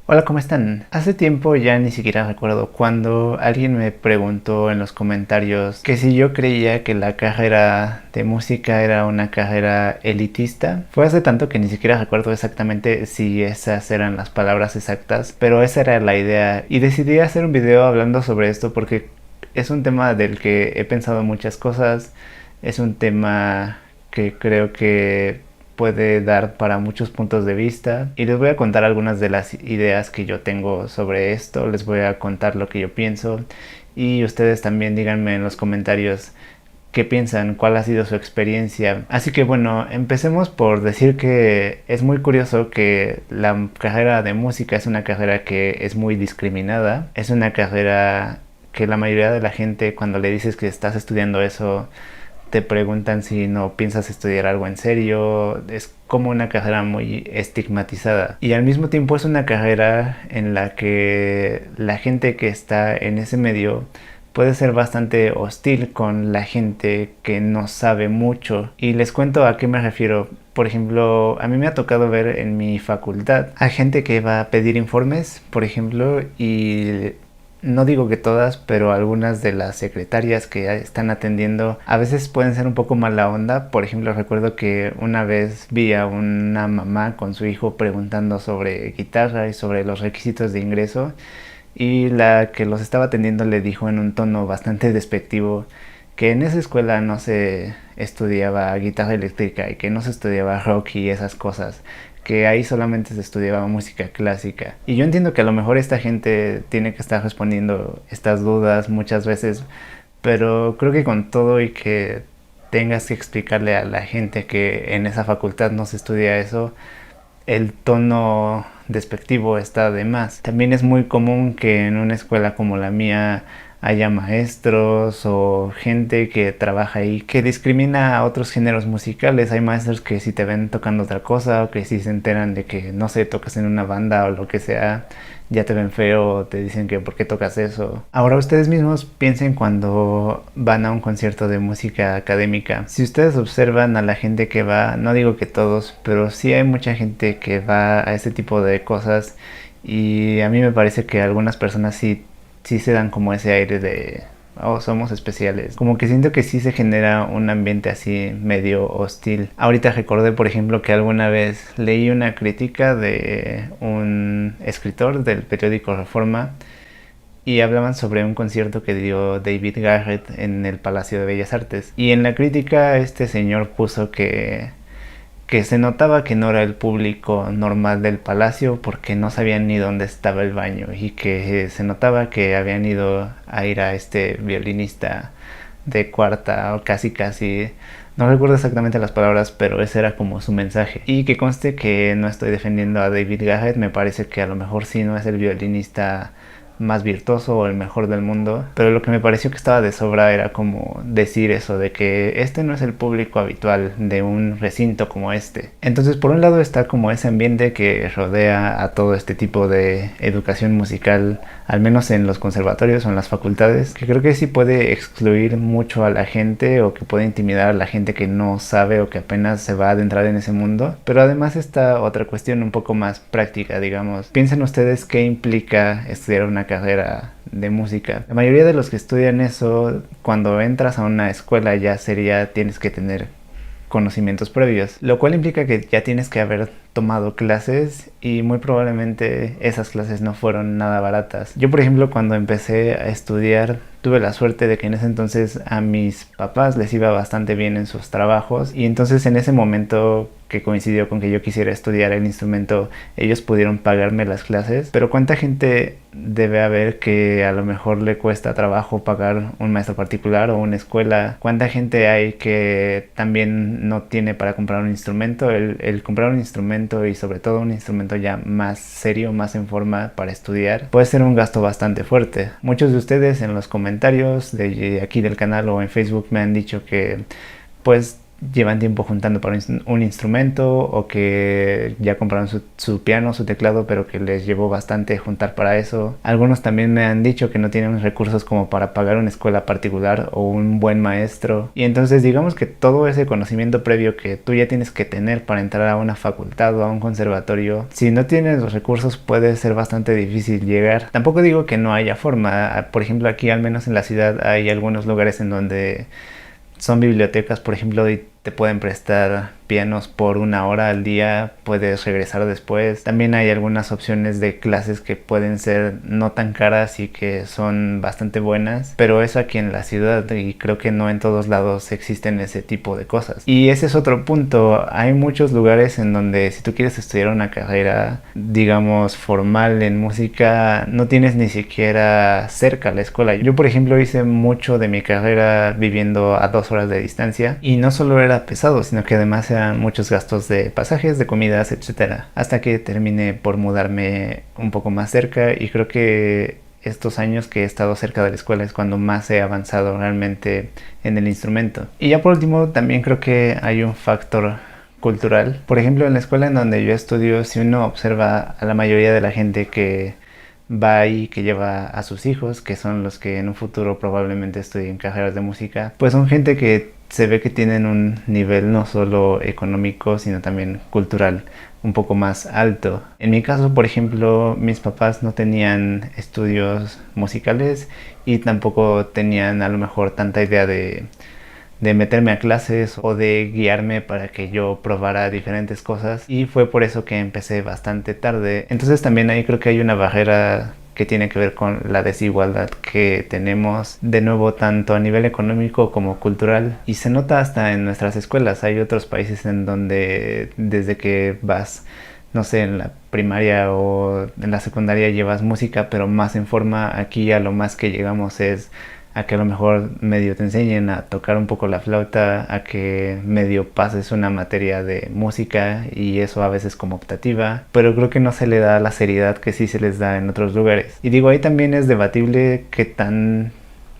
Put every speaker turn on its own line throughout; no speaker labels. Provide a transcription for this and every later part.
Hola, ¿cómo están? Hace tiempo ya ni siquiera recuerdo cuando alguien me preguntó en los comentarios que si yo creía que la carrera de música era una carrera elitista. Fue hace tanto que ni siquiera recuerdo exactamente si esas eran las palabras exactas, pero esa era la idea y decidí hacer un video hablando sobre esto porque es un tema del que he pensado muchas cosas, es un tema que creo que puede dar para muchos puntos de vista y les voy a contar algunas de las ideas que yo tengo sobre esto, les voy a contar lo que yo pienso y ustedes también díganme en los comentarios qué piensan, cuál ha sido su experiencia. Así que bueno, empecemos por decir que es muy curioso que la carrera de música es una carrera que es muy discriminada, es una carrera que la mayoría de la gente cuando le dices que estás estudiando eso te preguntan si no piensas estudiar algo en serio. Es como una carrera muy estigmatizada. Y al mismo tiempo es una carrera en la que la gente que está en ese medio puede ser bastante hostil con la gente que no sabe mucho. Y les cuento a qué me refiero. Por ejemplo, a mí me ha tocado ver en mi facultad a gente que va a pedir informes, por ejemplo, y no digo que todas, pero algunas de las secretarias que están atendiendo a veces pueden ser un poco mala onda. Por ejemplo, recuerdo que una vez vi a una mamá con su hijo preguntando sobre guitarra y sobre los requisitos de ingreso y la que los estaba atendiendo le dijo en un tono bastante despectivo que en esa escuela no se estudiaba guitarra eléctrica y que no se estudiaba rock y esas cosas, que ahí solamente se estudiaba música clásica. Y yo entiendo que a lo mejor esta gente tiene que estar respondiendo estas dudas muchas veces, pero creo que con todo y que tengas que explicarle a la gente que en esa facultad no se estudia eso, el tono despectivo está de más. También es muy común que en una escuela como la mía haya maestros o gente que trabaja ahí que discrimina a otros géneros musicales. Hay maestros que si te ven tocando otra cosa o que si se enteran de que no sé, tocas en una banda o lo que sea, ya te ven feo o te dicen que por qué tocas eso. Ahora ustedes mismos piensen cuando van a un concierto de música académica. Si ustedes observan a la gente que va, no digo que todos, pero sí hay mucha gente que va a ese tipo de cosas y a mí me parece que algunas personas sí se dan como ese aire de oh, somos especiales. Como que siento que sí se genera un ambiente así medio hostil. Ahorita recordé, por ejemplo, que alguna vez leí una crítica de un escritor del periódico Reforma y hablaban sobre un concierto que dio David Garrett en el Palacio de Bellas Artes. Y en la crítica este señor puso que se notaba que no era el público normal del palacio porque no sabían ni dónde estaba el baño y que se notaba que habían ido a ir a este violinista de cuarta o casi, no recuerdo exactamente las palabras, pero ese era como su mensaje. Y que conste que no estoy defendiendo a David Garrett, me parece que a lo mejor sí no es el violinista más virtuoso o el mejor del mundo, pero lo que me pareció que estaba de sobra era como decir eso de que este no es el público habitual de un recinto como este. Entonces por un lado está como ese ambiente que rodea a todo este tipo de educación musical, al menos en los conservatorios o en las facultades, que creo que sí puede excluir mucho a la gente o que puede intimidar a la gente que no sabe o que apenas se va a adentrar en ese mundo. Pero además está otra cuestión un poco más práctica, digamos. Piensen ustedes qué implica estudiar una carrera de música. La mayoría de los que estudian eso, cuando entras a una escuela ya sería tienes que tener conocimientos previos, lo cual implica que ya tienes que haber tomado clases y muy probablemente esas clases no fueron nada baratas. Yo, por ejemplo, cuando empecé a estudiar, tuve la suerte de que en ese entonces a mis papás les iba bastante bien en sus trabajos y entonces en ese momento que coincidió con que yo quisiera estudiar el instrumento, ellos pudieron pagarme las clases, pero ¿cuánta gente debe haber que a lo mejor le cuesta trabajo pagar un maestro particular o una escuela? ¿Cuánta gente hay que también no tiene para comprar un instrumento? El comprar un instrumento y sobre todo un instrumento ya más serio, más en forma para estudiar, puede ser un gasto bastante fuerte. Muchos de ustedes en los comentarios de aquí del canal o en Facebook me han dicho que pues llevan tiempo juntando para un instrumento, o que ya compraron su piano, su teclado, pero que les llevó bastante juntar para eso. Algunos también me han dicho que no tienen recursos como para pagar una escuela particular o un buen maestro. Y entonces digamos que todo ese conocimiento previo que tú ya tienes que tener para entrar a una facultad o a un conservatorio, si no tienes los recursos puede ser bastante difícil llegar. Tampoco digo que no haya forma. Por ejemplo, aquí al menos en la ciudad hay algunos lugares en donde son bibliotecas, por ejemplo, y te pueden prestar pianos por 1 hora al día, puedes regresar después. También hay algunas opciones de clases que pueden ser no tan caras y que son bastante buenas, pero eso aquí en la ciudad, y creo que no en todos lados existen ese tipo de cosas. Y ese es otro punto. Hay muchos lugares en donde si tú quieres estudiar una carrera, digamos, formal en música, no tienes ni siquiera cerca la escuela. Yo, por ejemplo, hice mucho de mi carrera viviendo a 2 horas de distancia, y no solo era pesado, sino que además eran muchos gastos de pasajes, de comidas, etcétera, hasta que terminé por mudarme un poco más cerca. Y creo que estos años que he estado cerca de la escuela es cuando más he avanzado realmente en el instrumento. Y ya por último, también creo que hay un factor cultural. Por ejemplo, en la escuela en donde yo estudio, si uno observa a la mayoría de la gente que va ahí, que lleva a sus hijos, que son los que en un futuro probablemente estudien carreras de música, pues son gente que se ve que tienen un nivel no solo económico, sino también cultural un poco más alto. En mi caso, por ejemplo, mis papás no tenían estudios musicales y tampoco tenían a lo mejor tanta idea de meterme a clases o de guiarme para que yo probara diferentes cosas, y fue por eso que empecé bastante tarde. Entonces también ahí creo que hay una barrera que tiene que ver con la desigualdad que tenemos, de nuevo, tanto a nivel económico como cultural, y se nota hasta en nuestras escuelas. Hay otros países en donde desde que vas, no sé, en la primaria o en la secundaria llevas música, pero más en forma. Aquí a lo más que llegamos es a que a lo mejor medio te enseñen a tocar un poco la flauta, a que medio pases una materia de música, y eso a veces como optativa, pero creo que no se le da la seriedad que sí se les da en otros lugares. Y digo, ahí también es debatible qué tan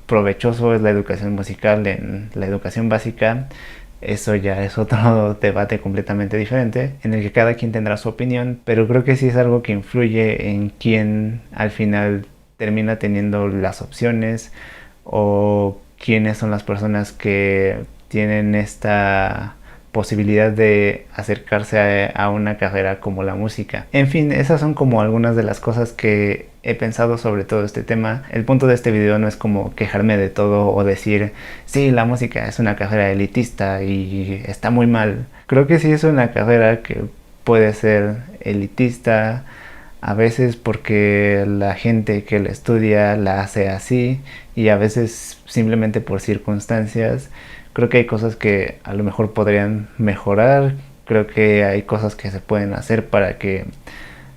provechoso es la educación musical en la educación básica. Eso ya es otro debate completamente diferente, en el que cada quien tendrá su opinión, pero creo que sí es algo que influye en quién al final termina teniendo las opciones, o quiénes son las personas que tienen esta posibilidad de acercarse a una carrera como la música. En fin, esas son como algunas de las cosas que he pensado sobre todo este tema. El punto de este video no es como quejarme de todo o decir, sí, la música es una carrera elitista y está muy mal. Creo que sí es una carrera que puede ser elitista, a veces porque la gente que la estudia la hace así, y a veces simplemente por circunstancias. Creo que hay cosas que a lo mejor podrían mejorar, creo que hay cosas que se pueden hacer para que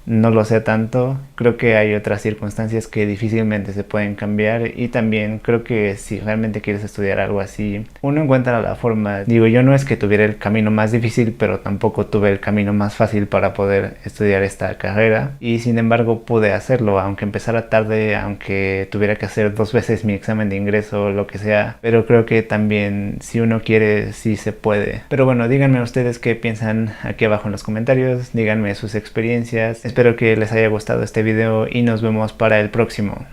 no lo sea tanto. Creo que hay otras circunstancias que difícilmente se pueden cambiar, y también creo que si realmente quieres estudiar algo así, uno encuentra la forma. Digo, yo no es que tuviera el camino más difícil, pero tampoco tuve el camino más fácil para poder estudiar esta carrera, y sin embargo pude hacerlo, aunque empezara tarde, aunque tuviera que hacer 2 veces mi examen de ingreso, lo que sea. Pero creo que también si uno quiere, sí se puede. Pero bueno, díganme ustedes qué piensan aquí abajo en los comentarios, díganme sus experiencias. Espero que les haya gustado este video y nos vemos para el próximo.